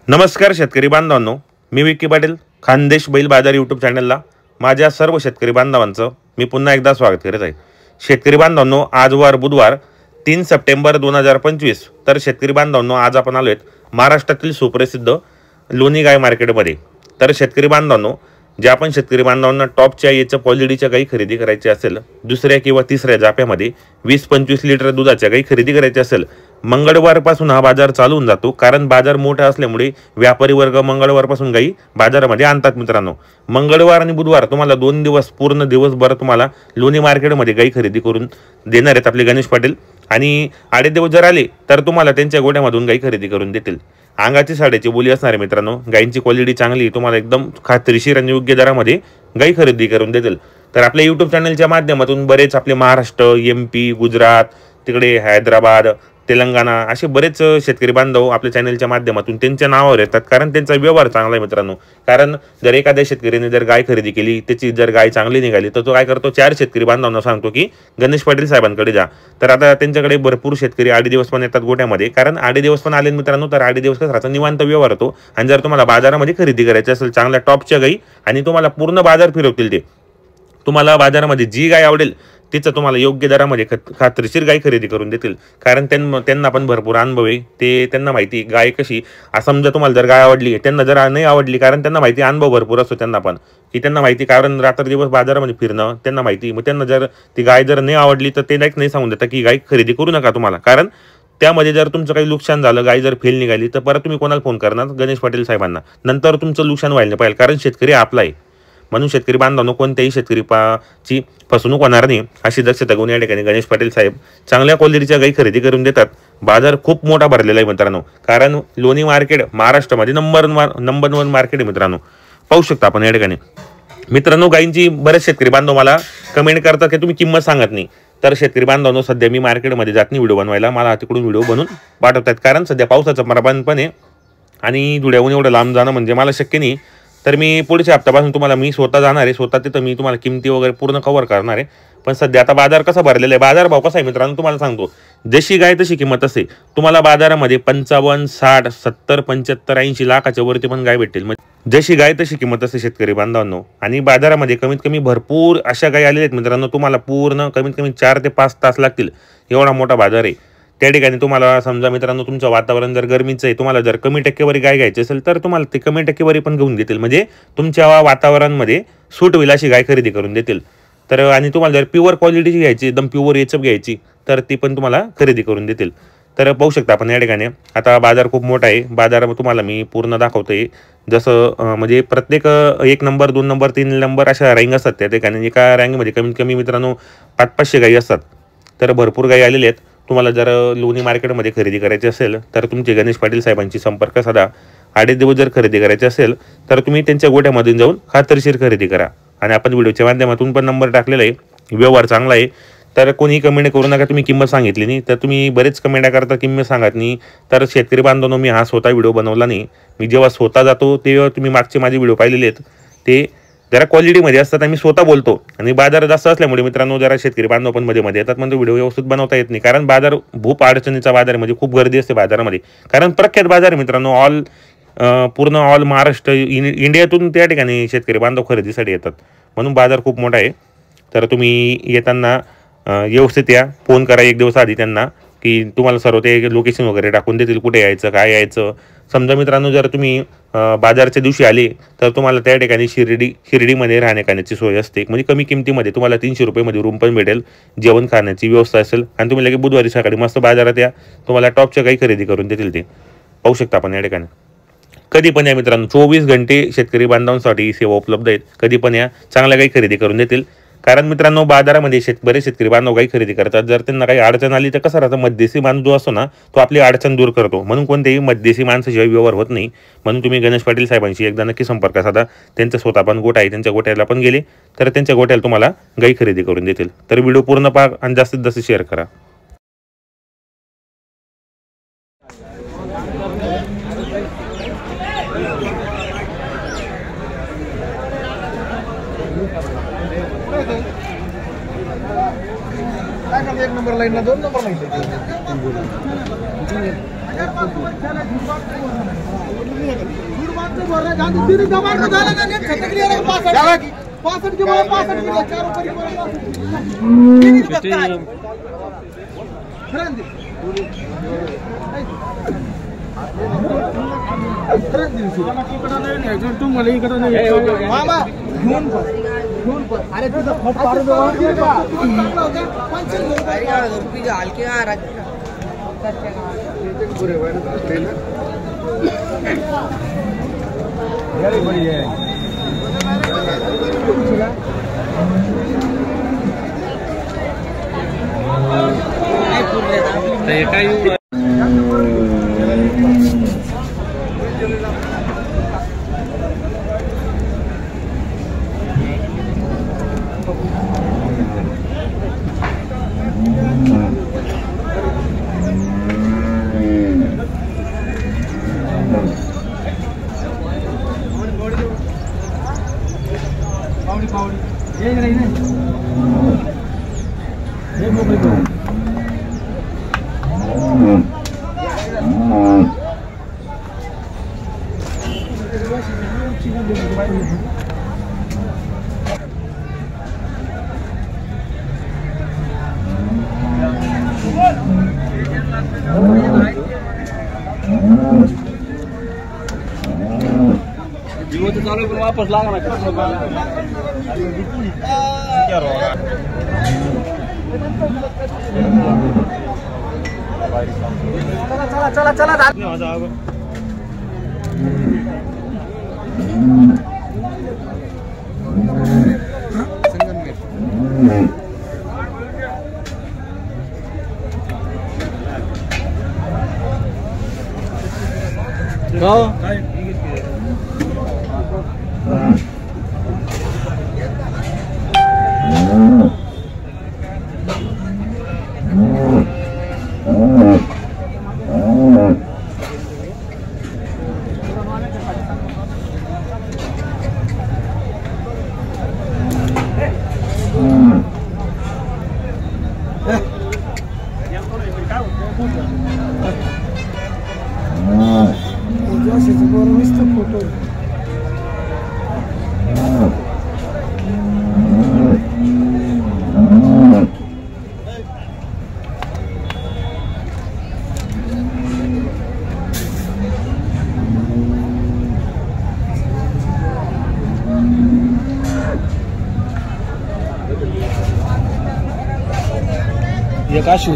नमस्कार शेतकरी बांधवांनो, मी विक्की पाटील खानदेश बैल बाजार यूट्यूब चॅनलला माझ्या सर्व शेतकरी बांधवांचं मी पुन्हा एकदा स्वागत करत आहे। शेतकरी बांधवांनो, आज वार बुधवार 3 सप्टेंबर 2025। तर शेतकरी बांधवांनो, आज आपण आलोय महाराष्ट्रातील सुप्रसिद्ध लोणी गाय मार्केटमध्ये। तर शेतकरी बांधवांनो, जे आपण शेतकरी बांधवांना टॉपच्या याच्या क्वालिटीच्या गाई खरेदी करायची असेल, दुसऱ्या किंवा तिसऱ्या जाप्यामध्ये 20-25 लिटर दुधाच्या गाई खरेदी करायची असेल, मंगळवारपासून हा बाजार चालू होऊन जातो। कारण बाजार मोठा असल्यामुळे व्यापारी वर्ग मंगळवारपासून गाई बाजारामध्ये आणतात। मित्रांनो, मंगळवार आणि बुधवार तुम्हाला 2 दिवस पूर्ण दिवसभर तुम्हाला लोणी मार्केटमध्ये गाई खरेदी करून देणार आहेत आपले गणेश पाटील। आणि आडे दिवस जर आले तर तुम्हाला त्यांच्या गोठ्यामधून गाई खरेदी करून देतील। अंगाची साडेची बोली असणार आहे मित्रांनो, गायींची क्वालिटी चांगली, तुम्हाला एकदम खात्रीशीर आणि योग्य दरामध्ये गाई खरेदी करून देतील। तर आपल्या यूट्यूब चॅनलच्या माध्यमातून बरेच आपले महाराष्ट्र, MP, गुजरात, तिकडे हैदराबाद, तेलंगणा असे बरेच शेतकरी बांधव आपल्या चॅनलच्या माध्यमातून त्यांच्या नावावर येतात। कारण त्यांचा व्यवहार चांगला आहे मित्रांनो। कारण जर एखाद्या शेतकऱ्याने जर गाय खरेदी केली, त्याची जर गाय चांगली निघाली तर तो काय करतो, 4 शेतकरी बांधवांना सांगतो की गणेश पाटील साहेबांकडे जा। तर आता त्यांच्याकडे भरपूर शेतकरी 8 दिवस पण येतात गोठ्यामध्ये। कारण 8 दिवस पण आले मित्रांनो, तर 8 दिवस कसं निवांत व्यवहार होतो। आणि जर तुम्हाला बाजारामध्ये खरेदी करायची असेल चांगल्या टॉपच्या गाई, आणि तुम्हाला पूर्ण बाजार फिरवतील, ते तुम्हाला बाजारामध्ये जी गाय आवडेल तिचं तुम्हाला योग्य दरामध्ये खात्रीशीर गाय खरेदी करून देतील। कारण त्यांना पण भरपूर अनुभव आहे, ते त्यांना माहिती गाय कशी। समजा तुम्हाला जर गाय आवडली, त्यांना जर नाही आवडली, कारण त्यांना माहिती अनुभव भरपूर असतो त्यांना पण, की त्यांना माहिती, कारण रात्र दिवस बाजारामध्ये फिरणं त्यांना माहिती। मग त्यांना जर ती गाय जर नाही आवडली तर ते नाही सांगून देतात की गाय खरेदी करू नका तुम्हाला। कारण त्यामध्ये जर तुमचं काही नुकसान झालं, गाय जर फेल निघाली, तर परत तुम्ही कोणाला फोन करणार, गणेश पाटील साहेबांना। नंतर तुमचं नुकसान व्हायला नाही पाहिजे, कारण शेतकरी आपला आहे। म्हणून शेतकरी बांधवांनो, कोणत्याही शेतकरी फसवणूक होणार नाही अशी दक्षता घेऊन या ठिकाणी गणेश पाटील साहेब चांगल्या क्वालिटीच्या गाई खरेदी करून देतात। बाजार खूप मोठा भरलेला आहे मित्रांनो, कारण लोणी मार्केट महाराष्ट्रामध्ये नंबर 1 मार्केट आहे मित्रांनो। पाहू शकता आपण या ठिकाणी मित्रांनो, गायींची बरेच शेतकरी बांधव मला कमेंट करतात की तुम्ही किंमत सांगत नाही। तर शेतकरी बांधवांनो, सध्या मी मार्केटमध्ये जात नाही व्हिडिओ बनवायला, मला तिकडून व्हिडिओ बनवून पाठवतात। कारण सध्या पावसाचं प्रमाण पण आहे आणि धुळ्याहून एवढं लांब जाणं म्हणजे मला शक्य नाही। तर मी पुढच्या हप्त्यापासून मी स्वतः जाणार आहे, स्वतः तिथं मी तुम्हाला किमती वगैरे पूर्ण कव्हर करणार आहे। पण सध्या आता बाजार कसा भरलेला आहे, बाजार भाव कसा आहे मित्रांनो तुम्हाला सांगतो। जशी गाय तशी किंमत असते। तुम्हाला बाजारामध्ये 55, 60, 70, 75, 80 लाखाच्या वरती पण गाय भेटेल। जशी गाय तशी किंमत असते शेतकरी बांधवांनो। आणि बाजारामध्ये कमीत कमी भरपूर अशा गायी आलेल्या आहेत मित्रांनो, तुम्हाला पूर्ण कमीत कमी 4 ते 5 तास लागतील, एवढा मोठा बाजार आहे। त्या ठिकाणी तुम्हाला समजा मित्रांनो, तुमचं वातावरण जर गरमीचं आहे, तुम्हाला जर कमी टक्केवारी गाय घ्यायची असेल तर तुम्हाला ते कमी टक्केवारी पण घेऊन देतील, म्हणजे तुमच्या वातावरणामध्ये सूट होईल अशी गाय खरेदी करून देतील। तर आणि तुम्हाला जर प्युअर क्वालिटीची घ्यायची, एकदम प्युअर एचएफ घ्यायची, तर ती पण तुम्हाला खरेदी करून देतील। तर पाहू शकता आपण या ठिकाणी आता बाजार खूप मोठा आहे। बाजार तुम्हाला मी पूर्ण दाखवतोय, जसं म्हणजे प्रत्येक 1 नंबर, 2 नंबर, 3 नंबर अशा रँक असतात। त्या ठिकाणी एका रँकमध्ये कमीत कमी मित्रांनो 500-500 गायी असतात। तर भरपूर गायी आलेल्या आहेत। तुम्हाला जर लोणी मार्केटमध्ये खरेदी करायची असेल तर तुमचे गणेश पाटील साहेबांची संपर्क साधा। 8 दिवस जर खरेदी करायची असेल तर तुम्ही त्यांच्या गोठ्यामधून जाऊन खात्रीशीर खरेदी करा। आणि आपण व्हिडिओच्या माध्यमातून पण नंबर टाकलेला आहे, व्यवहार चांगला आहे। तर कोणी कमेंट करू नका तुम्ही किंमत सांगितली नाही, तर तुम्ही बरेच कमेंट करता किंमत सांगत नाही। तर शेतकरी बांधवांनो, मी हा स्वतः व्हिडिओ बनवला नाही, मी जेव्हा स्वतः जातो तेव्हा तुम्ही मागचे माझे व्हिडिओ पाहिलेले आहेत, ते जरा क्वालिटीमध्ये असतात आणि मी स्वतः बोलतो। आणि बाजार जास्त असल्यामुळे मित्रांनो जरा शेतकरी बांधव पण मध्ये येतात, म्हणजे व्हिडिओ व्यवस्थित बनवता येत नाही। कारण बाजार खूप अडचणीचा बाजार आहे, म्हणजे खूप गर्दी असते बाजारामध्ये। कारण प्रख्यात बाजार आहे मित्रांनो, पूर्ण ऑल महाराष्ट्र, इंडियातून त्या ठिकाणी शेतकरी बांधव खरेदीसाठी येतात, म्हणून बाजार खूप मोठा आहे। तर तुम्ही येताना व्यवस्थित या, फोन करा 1 दिवस आधी त्यांना, की तुम्हाला सर्व ते लोकेशन वगैरे टाकून देतील, कुठे यायचं, काय यायचं। समजा मित्रांनो, जर तुम्ही बाजारच्या दिवशी आले तर तुम्हाला त्या ठिकाणी शिर्डीमध्ये राहण्या खाण्याची सोय असते, म्हणजे कमी किमतीमध्ये तुम्हाला 300 रुपयेमध्ये रूम पण भेटेल, जेवण खाण्याची व्यवस्था असेल। आणि तुम्ही लगेच बुधवारी सकाळी मस्त बाजारात या, तुम्हाला टॉपच्या काही खरेदी करून देतील ते। पाहू शकता आपण या ठिकाणी कधी पण या मित्रांनो, 24 घंटे शेतकरी बांधवांसाठी सेवा उपलब्ध आहेत। कधी पण या, चांगल्या काही खरेदी करून देतील। कारण मित्रांनो, बाजारामध्ये बरेच शेतकरी बांधव गाई खरेदी करतात। जर त्यांना काही अडचण आली तर कसं राहतं, मध्यस्थी माणूस जो असतो ना, तो आपली अडचण दूर करतो। म्हणून कोणत्याही मध्यस्थी माणसाशिवाय व्यवहार होत नाही। म्हणून तुम्ही गणेश पाटील साहेबांशी एकदा नक्की संपर्क साधा। त्यांचा स्वतः पण गोठा आहे, त्यांच्या गोठ्याला पण गेले तर त्यांच्या गोठ्याला तुम्हाला गाई खरेदी करून देतील। तर व्हिडिओ पूर्ण पहा आणि जास्तीत जास्त शेअर करा। एक नंबर लाईनला 2 नंबर लाईन बोल रहा है गांधी दीदी दबाण में डाला ना नेट खत्म क्लियर है 65 के बाद 65 के चार ऊपर की मामा घेऊन पर अरे तुझा फट पार दो रुपये हलके आ रहा पूरे यार बढ़िया है ये नहीं नहीं ये मोबाइल को वो तो चालू पर वापस लागा ना क्या रोगा चला चला चला फोटो ये काशी